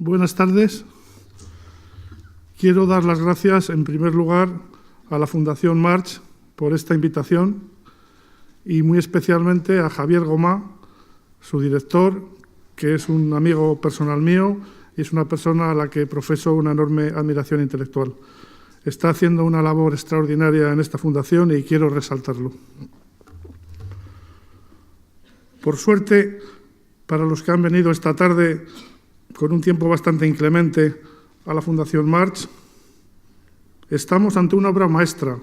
Buenas tardes. Quiero dar las gracias, en primer lugar, a la Fundación March por esta invitación y muy especialmente a Javier Gomá, su director, que es un amigo personal mío y es una persona a la que profeso una enorme admiración intelectual. Está haciendo una labor extraordinaria en esta fundación y quiero resaltarlo. Por suerte, para los que han venido esta tarde con un tiempo bastante inclemente a la Fundación March, estamos ante una obra maestra,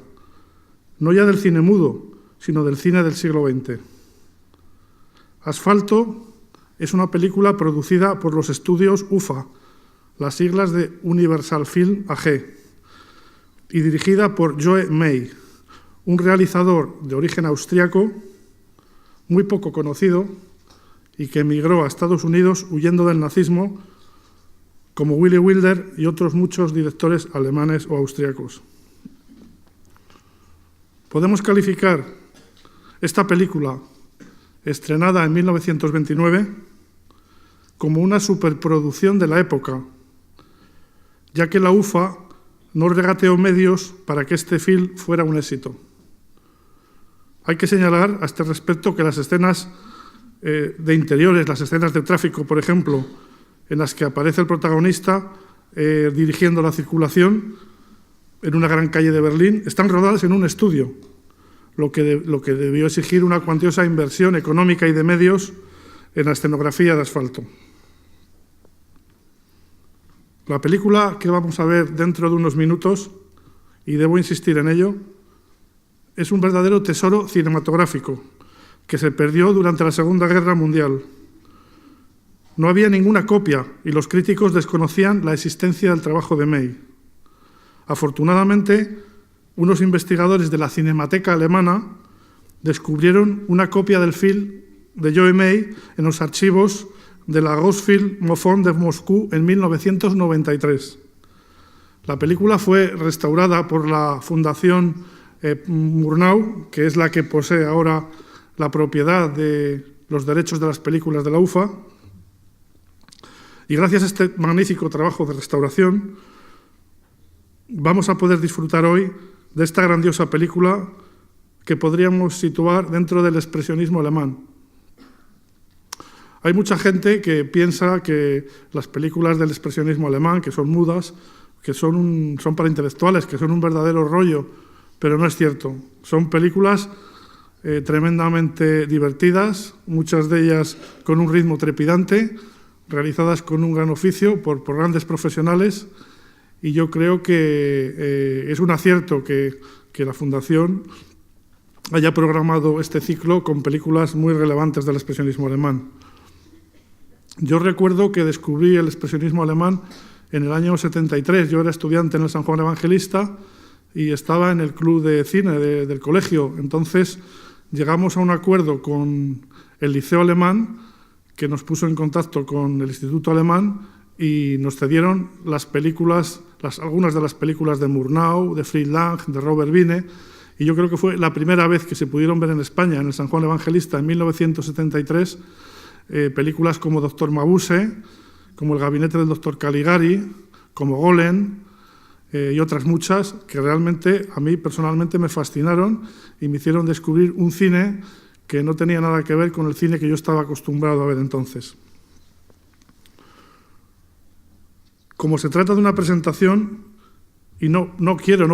no ya del cine mudo, sino del cine del siglo XX. Asfalto es una película producida por los estudios UFA, las siglas de Universal Film AG, y dirigida por Joe May, un realizador de origen austríaco muy poco conocido y que emigró a Estados Unidos huyendo del nazismo, como Willy Wilder y otros muchos directores alemanes o austríacos. Podemos calificar esta película, estrenada en 1929, como una superproducción de la época, ya que la UFA no regateó medios para que este film fuera un éxito. Hay que señalar a este respecto que las escenas de interiores, las escenas de tráfico, por ejemplo, en las que aparece el protagonista dirigiendo la circulación en una gran calle de Berlín, están rodadas en un estudio, lo que debió exigir una cuantiosa inversión económica y de medios en la escenografía de Asfalto. La película que vamos a ver dentro de unos minutos, y debo insistir en ello, es un verdadero tesoro cinematográfico que se perdió durante la Segunda Guerra Mundial. No había ninguna copia y los críticos desconocían la existencia del trabajo de May. Afortunadamente, unos investigadores de la Cinemateca alemana descubrieron una copia del film de Joe May en los archivos de la Grossfilmfond de Moscú en 1993. La película fue restaurada por la Fundación Murnau, que es la que posee ahora la propiedad de los derechos de las películas de la UFA, y gracias a este magnífico trabajo de restauración vamos a poder disfrutar hoy de esta grandiosa película que podríamos situar dentro del expresionismo alemán. Hay mucha gente que piensa que las películas del expresionismo alemán, que son mudas, que son para intelectuales, que son un verdadero rollo, pero no es cierto. Son películas tremendamente divertidas, muchas de ellas con un ritmo trepidante, realizadas con un gran oficio por grandes profesionales, y yo creo que es un acierto que la Fundación haya programado este ciclo con películas muy relevantes del expresionismo alemán. Yo recuerdo que descubrí el expresionismo alemán en el año 73. Yo era estudiante en el San Juan Evangelista y estaba en el club de cine del colegio. Entonces llegamos a un acuerdo con el Liceo Alemán, que nos puso en contacto con el Instituto Alemán y nos cedieron las películas, algunas de las películas de Murnau, de Fritz Lang, de Robert Wiene, y yo creo que fue la primera vez que se pudieron ver en España, en el San Juan Evangelista, en 1973, películas como Doctor Mabuse, como El gabinete del Doctor Caligari, como Golem, y otras muchas que realmente a mí personalmente me fascinaron y me hicieron descubrir un cine que no tenía nada que ver con el cine que yo estaba acostumbrado a ver entonces. Como se trata de una presentación, y no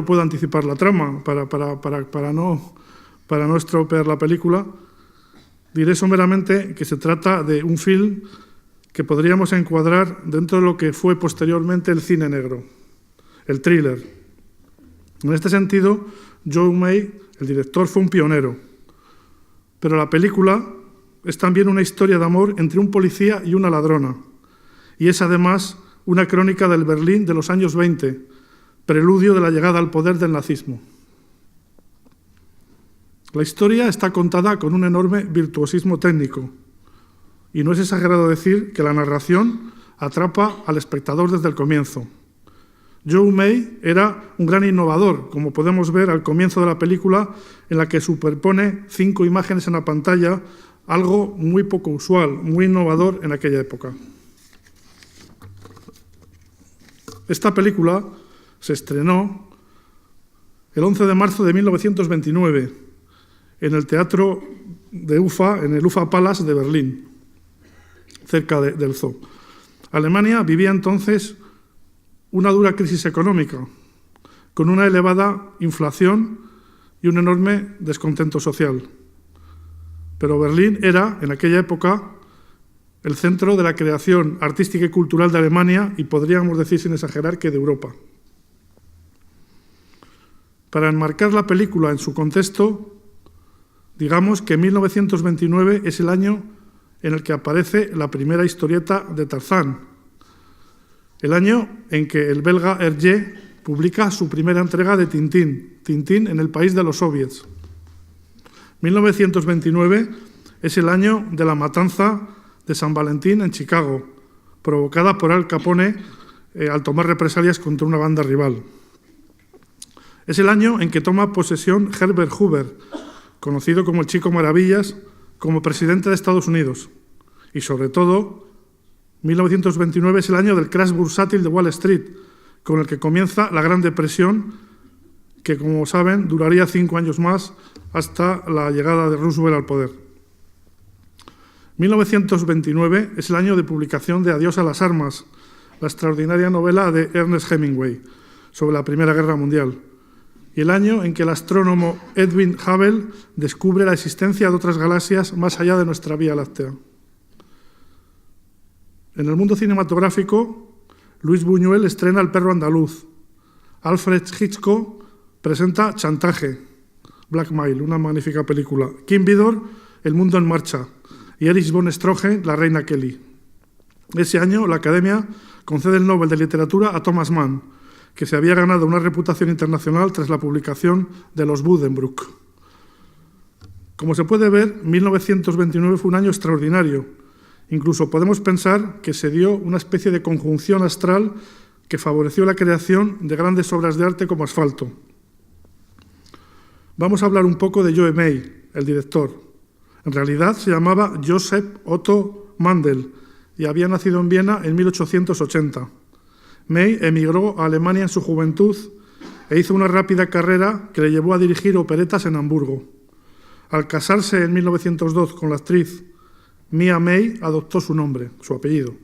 puedo anticipar la trama para no estropear la película, diré someramente que se trata de un film que podríamos encuadrar dentro de lo que fue posteriormente el cine negro, el thriller. En este sentido, Joe May, el director, fue un pionero. Pero la película es también una historia de amor entre un policía y una ladrona. Y es además una crónica del Berlín de los años 20, preludio de la llegada al poder del nazismo. La historia está contada con un enorme virtuosismo técnico. Y no es exagerado decir que la narración atrapa al espectador desde el comienzo. Joe May era un gran innovador, como podemos ver al comienzo de la película, en la que superpone 5 imágenes en la pantalla, algo muy poco usual, muy innovador en aquella época. Esta película se estrenó el 11 de marzo de 1929 en el teatro de UFA, en el UFA Palace de Berlín, cerca del Zoo. Alemania vivía entonces una dura crisis económica, con una elevada inflación y un enorme descontento social. Pero Berlín era, en aquella época, el centro de la creación artística y cultural de Alemania y podríamos decir sin exagerar que de Europa. Para enmarcar la película en su contexto, digamos que 1929 es el año en el que aparece la primera historieta de Tarzán, el año en que el belga Hergé publica su primera entrega de Tintín en el país de los soviets. 1929 es el año de la matanza de San Valentín en Chicago, provocada por Al Capone al tomar represalias contra una banda rival. Es el año en que toma posesión Herbert Hoover, conocido como el Chico Maravillas, como presidente de Estados Unidos. Y sobre todo, 1929 es el año del crash bursátil de Wall Street, con el que comienza la Gran Depresión, que, como saben, duraría 5 años más hasta la llegada de Roosevelt al poder. 1929 es el año de publicación de Adiós a las armas, la extraordinaria novela de Ernest Hemingway sobre la Primera Guerra Mundial, y el año en que el astrónomo Edwin Hubble descubre la existencia de otras galaxias más allá de nuestra Vía Láctea. En el mundo cinematográfico, Luis Buñuel estrena El perro andaluz. Alfred Hitchcock presenta Chantaje, Blackmail, una magnífica película. Kim Vidor, El mundo en marcha. Y Erich von Stroheim, La reina Kelly. Ese año, la Academia concede el Nobel de Literatura a Thomas Mann, que se había ganado una reputación internacional tras la publicación de Los Buddenbrook. Como se puede ver, 1929 fue un año extraordinario. Incluso podemos pensar que se dio una especie de conjunción astral que favoreció la creación de grandes obras de arte como Asfalto. Vamos a hablar un poco de Joe May, el director. En realidad se llamaba Joseph Otto Mandel y había nacido en Viena en 1880. May emigró a Alemania en su juventud e hizo una rápida carrera que le llevó a dirigir operetas en Hamburgo. Al casarse en 1902 con la actriz Mia May, adoptó su nombre, su apellido.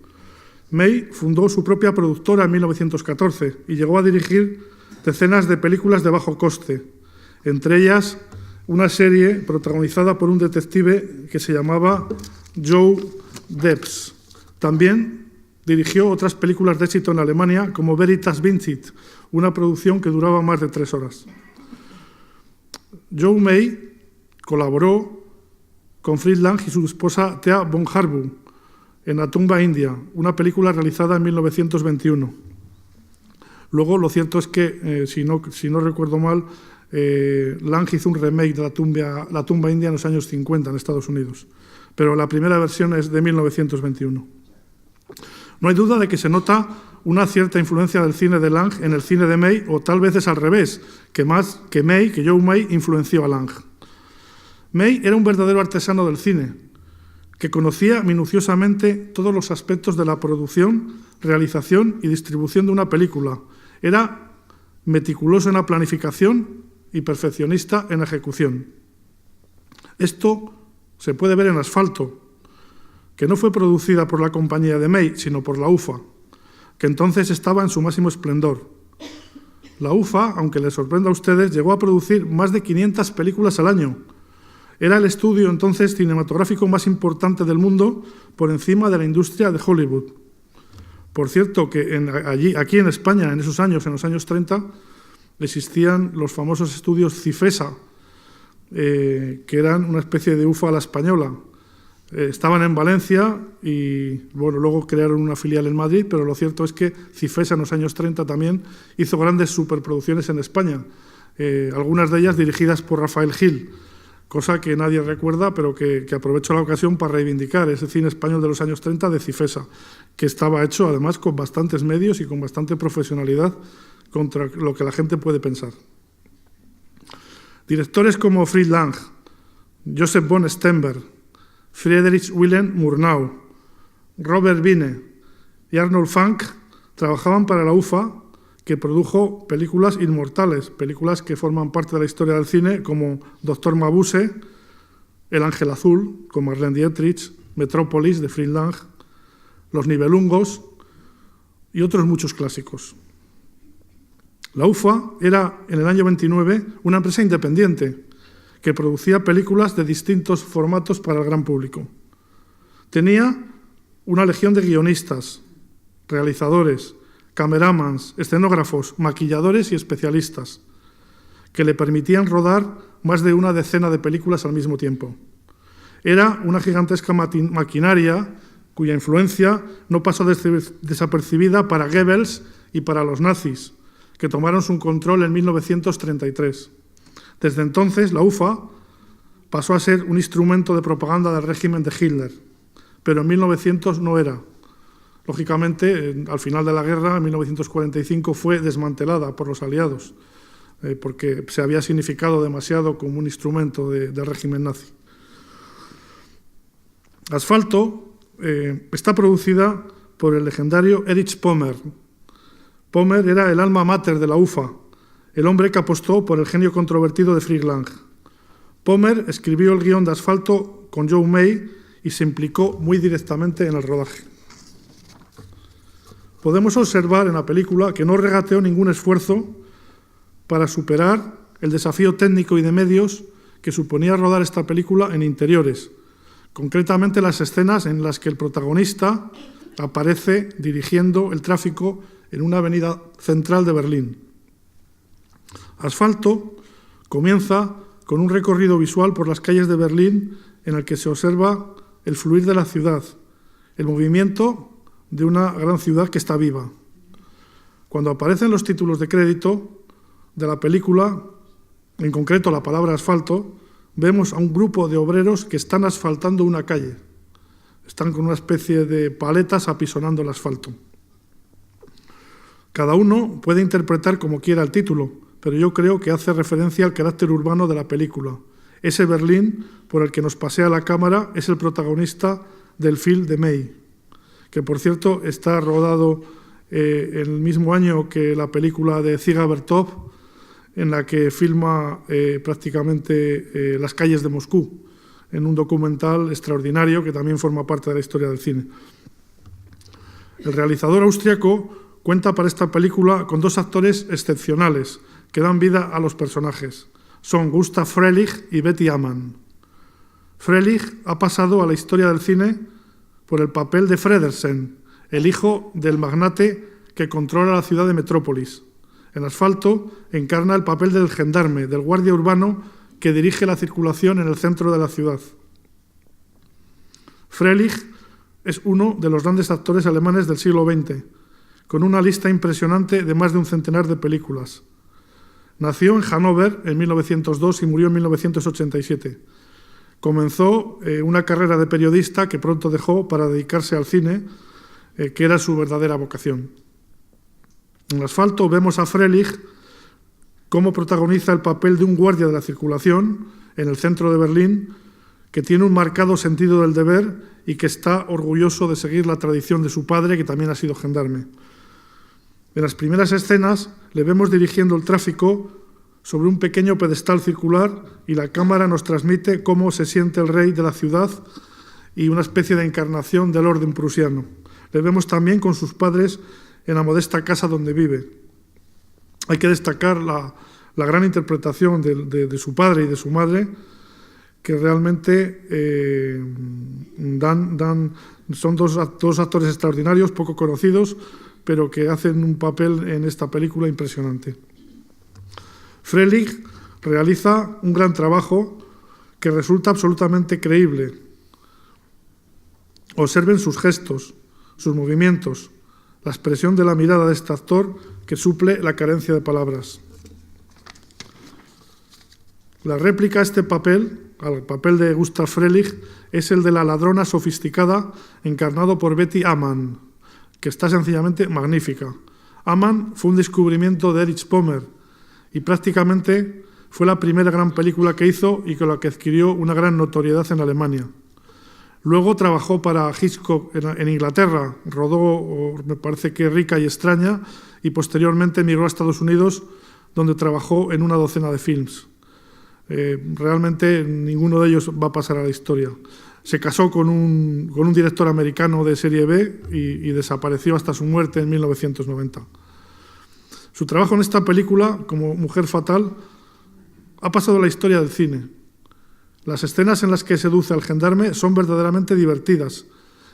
May fundó su propia productora en 1914 y llegó a dirigir decenas de películas de bajo coste, entre ellas una serie protagonizada por un detective que se llamaba Joe Debs. También dirigió otras películas de éxito en Alemania, como Veritas Vincit, una producción que duraba más de 3 horas. Joe May colaboró con Fritz Lang y su esposa Thea von Harbou en La tumba india, una película realizada en 1921. Luego, lo cierto es que, si no recuerdo mal, Lang hizo un remake de La tumba india en los años 50 en Estados Unidos, pero la primera versión es de 1921. No hay duda de que se nota una cierta influencia del cine de Lang en el cine de May, o tal vez es al revés, que Joe May influenció a Lang. May era un verdadero artesano del cine, que conocía minuciosamente todos los aspectos de la producción, realización y distribución de una película. Era meticuloso en la planificación y perfeccionista en la ejecución. Esto se puede ver en Asfalto, que no fue producida por la compañía de May, sino por la UFA, que entonces estaba en su máximo esplendor. La UFA, aunque les sorprenda a ustedes, llegó a producir más de 500 películas al año. Era el estudio entonces cinematográfico más importante del mundo, por encima de la industria de Hollywood. Por cierto, que aquí en España, en esos años, en los años 30, existían los famosos estudios Cifesa, que eran una especie de UFA a la española. Estaban en Valencia y luego crearon una filial en Madrid, pero lo cierto es que Cifesa en los años 30 también hizo grandes superproducciones en España, algunas de ellas dirigidas por Rafael Gil, cosa que nadie recuerda, pero que aprovecho la ocasión para reivindicar ese cine español de los años 30 de Cifesa, que estaba hecho además con bastantes medios y con bastante profesionalidad contra lo que la gente puede pensar. Directores como Fritz Lang, Joseph von Sternberg, Friedrich Wilhelm Murnau, Robert Wiene y Arnold Fanck trabajaban para la UFA que produjo películas inmortales, películas que forman parte de la historia del cine, como Doctor Mabuse, El Ángel Azul, con Marlene Dietrich, Metrópolis, de Fritz Lang, Los Nibelungos y otros muchos clásicos. La UFA era, en el año 29, una empresa independiente que producía películas de distintos formatos para el gran público. Tenía una legión de guionistas, realizadores, cameramans, escenógrafos, maquilladores y especialistas, que le permitían rodar más de una decena de películas al mismo tiempo. Era una gigantesca maquinaria cuya influencia no pasó desapercibida para Goebbels y para los nazis, que tomaron su control en 1933. Desde entonces, la UFA pasó a ser un instrumento de propaganda del régimen de Hitler, pero en 1900 no era. Lógicamente, al final de la guerra, en 1945, fue desmantelada por los aliados, porque se había significado demasiado como un instrumento del régimen nazi. Asfalto está producida por el legendario Erich Pommer. Pommer era el alma mater de la UFA, el hombre que apostó por el genio controvertido de Fritz Lang. Pommer escribió el guión de Asfalto con Joe May y se implicó muy directamente en el rodaje. Podemos observar en la película que no regateó ningún esfuerzo para superar el desafío técnico y de medios que suponía rodar esta película en interiores, concretamente las escenas en las que el protagonista aparece dirigiendo el tráfico en una avenida central de Berlín. Asfalto comienza con un recorrido visual por las calles de Berlín en el que se observa el fluir de la ciudad, el movimiento de una gran ciudad que está viva. Cuando aparecen los títulos de crédito de la película, en concreto la palabra asfalto, vemos a un grupo de obreros que están asfaltando una calle. Están con una especie de paletas apisonando el asfalto. Cada uno puede interpretar como quiera el título, pero yo creo que hace referencia al carácter urbano de la película. Ese Berlín por el que nos pasea la cámara es el protagonista del film de May, que por cierto está rodado el mismo año que la película de Dziga Vertov, en la que filma prácticamente las calles de Moscú, en un documental extraordinario que también forma parte de la historia del cine. El realizador austriaco cuenta para esta película con dos actores excepcionales que dan vida a los personajes. Son Gustav Fröhlich y Betty Ammann. Fröhlich ha pasado a la historia del cine por el papel de Fredersen, el hijo del magnate que controla la ciudad de Metrópolis. En Asfalto encarna el papel del gendarme, del guardia urbano que dirige la circulación en el centro de la ciudad. Fröhlich es uno de los grandes actores alemanes del siglo XX, con una lista impresionante de más de un centenar de películas. Nació en Hannover en 1902 y murió en 1987. Comenzó una carrera de periodista que pronto dejó para dedicarse al cine, que era su verdadera vocación. En Asfalto vemos a Fröhlich cómo protagoniza el papel de un guardia de la circulación en el centro de Berlín, que tiene un marcado sentido del deber y que está orgulloso de seguir la tradición de su padre, que también ha sido gendarme. En las primeras escenas le vemos dirigiendo el tráfico sobre un pequeño pedestal circular y la cámara nos transmite cómo se siente el rey de la ciudad y una especie de encarnación del orden prusiano. Le vemos también con sus padres en la modesta casa donde vive. Hay que destacar la gran interpretación de su padre y de su madre, que realmente son dos actores extraordinarios, poco conocidos, pero que hacen un papel en esta película impresionante. Fröhlich realiza un gran trabajo que resulta absolutamente creíble. Observen sus gestos, sus movimientos, la expresión de la mirada de este actor que suple la carencia de palabras. La réplica a este papel, al papel de Gustav Fröhlich, es el de la ladrona sofisticada encarnado por Betty Ammann, que está sencillamente magnífica. Ammann fue un descubrimiento de Erich Pommer y prácticamente fue la primera gran película que hizo y con la que adquirió una gran notoriedad en Alemania. Luego trabajó para Hitchcock en Inglaterra, rodó, me parece que Rica y extraña, y posteriormente emigró a Estados Unidos, donde trabajó en una docena de films. Realmente ninguno de ellos va a pasar a la historia. Se casó con un director americano de serie B y desapareció hasta su muerte en 1990. Su trabajo en esta película, como mujer fatal, ha pasado a la historia del cine. Las escenas en las que seduce al gendarme son verdaderamente divertidas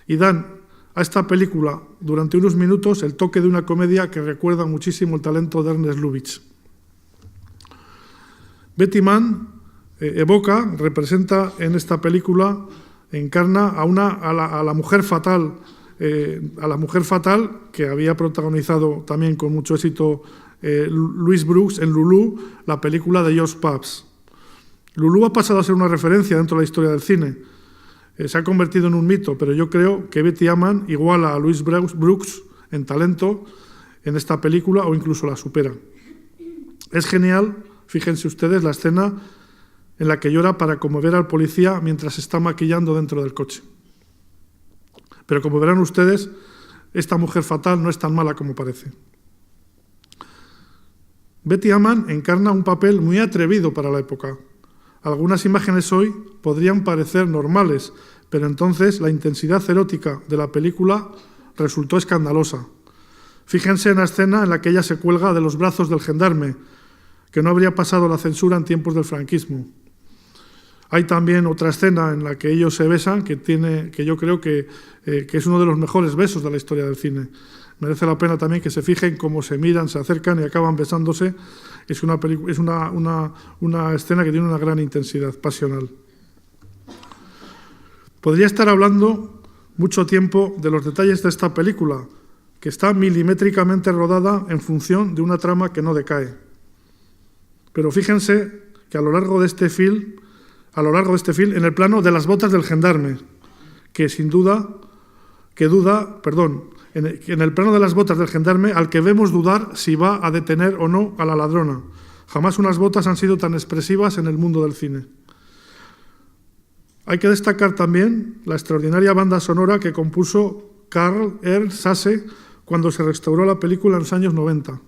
y dan a esta película, durante unos minutos, el toque de una comedia que recuerda muchísimo el talento de Ernest Lubitsch. Betty Mann evoca, representa en esta película, encarna a la mujer fatal, que había protagonizado también con mucho éxito Louise Brooks en Lulu, la película de George Pabst. Lulu ha pasado a ser una referencia dentro de la historia del cine. Se ha convertido en un mito, pero yo creo que Betty Mann iguala a Louise Brooks en talento en esta película o incluso la supera. Es genial, fíjense ustedes, la escena en la que llora para conmover al policía mientras se está maquillando dentro del coche. Pero como verán ustedes, esta mujer fatal no es tan mala como parece. Betty Mann encarna un papel muy atrevido para la época. Algunas imágenes hoy podrían parecer normales, pero entonces la intensidad erótica de la película resultó escandalosa. Fíjense en la escena en la que ella se cuelga de los brazos del gendarme, que no habría pasado la censura en tiempos del franquismo. Hay también otra escena en la que ellos se besan, que yo creo que es uno de los mejores besos de la historia del cine. Merece la pena también que se fijen cómo se miran, se acercan y acaban besándose. Es una escena que tiene una gran intensidad pasional. Podría estar hablando mucho tiempo de los detalles de esta película, que está milimétricamente rodada en función de una trama que no decae. Pero fíjense que a lo largo de este film, en el plano de las botas del gendarme, en el plano de las botas del gendarme, al que vemos dudar si va a detener o no a la ladrona. Jamás unas botas han sido tan expresivas en el mundo del cine. Hay que destacar también la extraordinaria banda sonora que compuso Karl Ernst Sasse cuando se restauró la película en los años 90.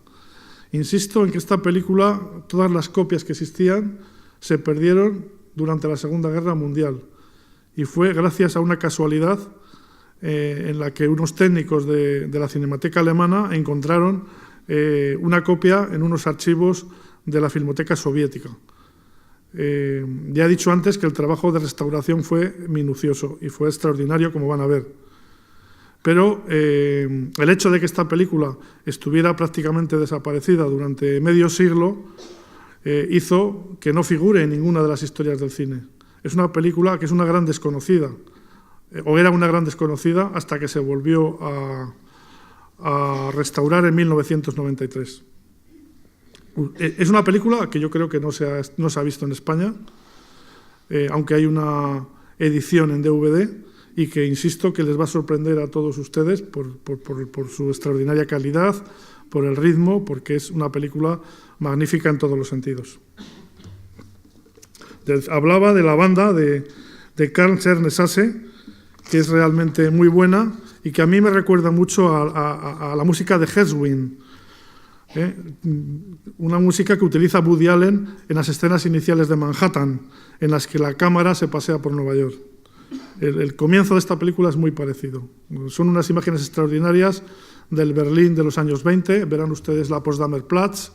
Insisto en que esta película, todas las copias que existían, se perdieron durante la Segunda Guerra Mundial. Y fue gracias a una casualidad en la que unos técnicos de la Cinemateca Alemana encontraron una copia en unos archivos de la Filmoteca Soviética. Ya he dicho antes que el trabajo de restauración fue minucioso y fue extraordinario, como van a ver. Pero el hecho de que esta película estuviera prácticamente desaparecida durante medio siglo hizo que no figure en ninguna de las historias del cine. Es una película que es una gran desconocida, o era una gran desconocida hasta que se volvió a restaurar en 1993. Es una película que yo creo que no se ha visto en España, aunque hay una edición en DVD y que insisto que les va a sorprender a todos ustedes por su extraordinaria calidad, por el ritmo, porque es una película magnífica en todos los sentidos. Hablaba de la banda de Karl Ernst Sasse, que es realmente muy buena y que a mí me recuerda mucho a la música de Heswin, una música que utiliza Woody Allen en las escenas iniciales de Manhattan, en las que la cámara se pasea por Nueva York. El comienzo de esta película es muy parecido. Son unas imágenes extraordinarias del Berlín de los años 20. Verán ustedes la Potsdamer Platz,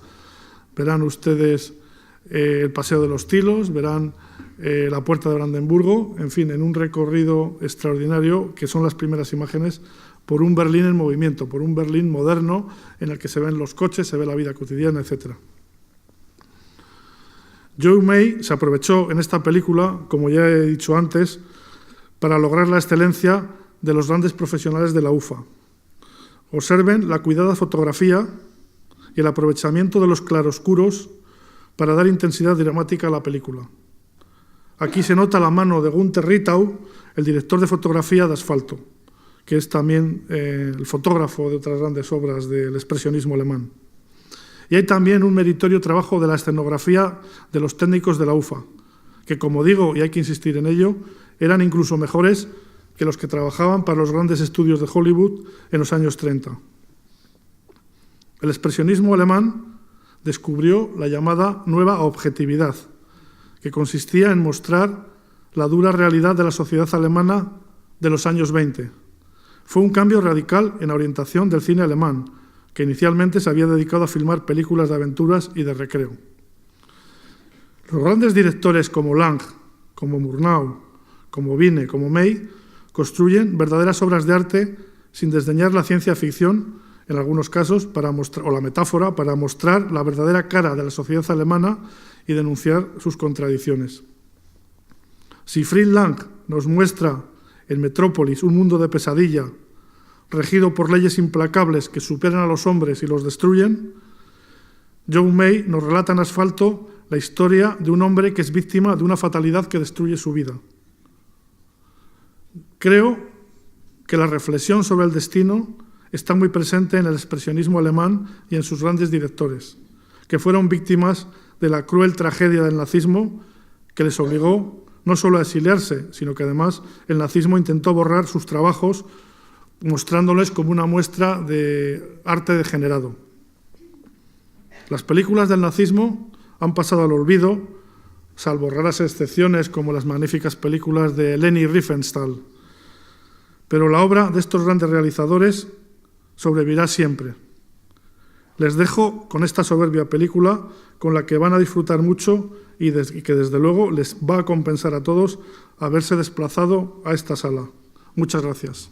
verán ustedes el Paseo de los Tilos, verán la Puerta de Brandenburgo, en fin, en un recorrido extraordinario que son las primeras imágenes por un Berlín en movimiento, por un Berlín moderno en el que se ven los coches, se ve la vida cotidiana, etc. Joe May se aprovechó en esta película, como ya he dicho antes, para lograr la excelencia de los grandes profesionales de la UFA. Observen la cuidada fotografía y el aprovechamiento de los claroscuros para dar intensidad dramática a la película. Aquí se nota la mano de Günther Rittau, el director de fotografía de Asfalto, que es también el fotógrafo de otras grandes obras del expresionismo alemán. Y hay también un meritorio trabajo de la escenografía de los técnicos de la UFA, que, como digo, y hay que insistir en ello, eran incluso mejores que los que trabajaban para los grandes estudios de Hollywood en los años 30. El expresionismo alemán descubrió la llamada nueva objetividad, que consistía en mostrar la dura realidad de la sociedad alemana de los años 20. Fue un cambio radical en la orientación del cine alemán, que inicialmente se había dedicado a filmar películas de aventuras y de recreo. Los grandes directores como Lang, como Murnau, como Vine, como May, construyen verdaderas obras de arte sin desdeñar la ciencia ficción, en algunos casos, o la metáfora, para mostrar la verdadera cara de la sociedad alemana y denunciar sus contradicciones. Si Fritz Lang nos muestra en Metrópolis un mundo de pesadilla, regido por leyes implacables que superan a los hombres y los destruyen, John May nos relata en Asfalto la historia de un hombre que es víctima de una fatalidad que destruye su vida. Creo que la reflexión sobre el destino está muy presente en el expresionismo alemán y en sus grandes directores, que fueron víctimas de la cruel tragedia del nazismo que les obligó no solo a exiliarse, sino que además el nazismo intentó borrar sus trabajos mostrándoles como una muestra de arte degenerado. Las películas del nazismo han pasado al olvido, salvo raras excepciones como las magníficas películas de Leni Riefenstahl. Pero la obra de estos grandes realizadores sobrevivirá siempre. Les dejo con esta soberbia película con la que van a disfrutar mucho y que desde luego les va a compensar a todos haberse desplazado a esta sala. Muchas gracias.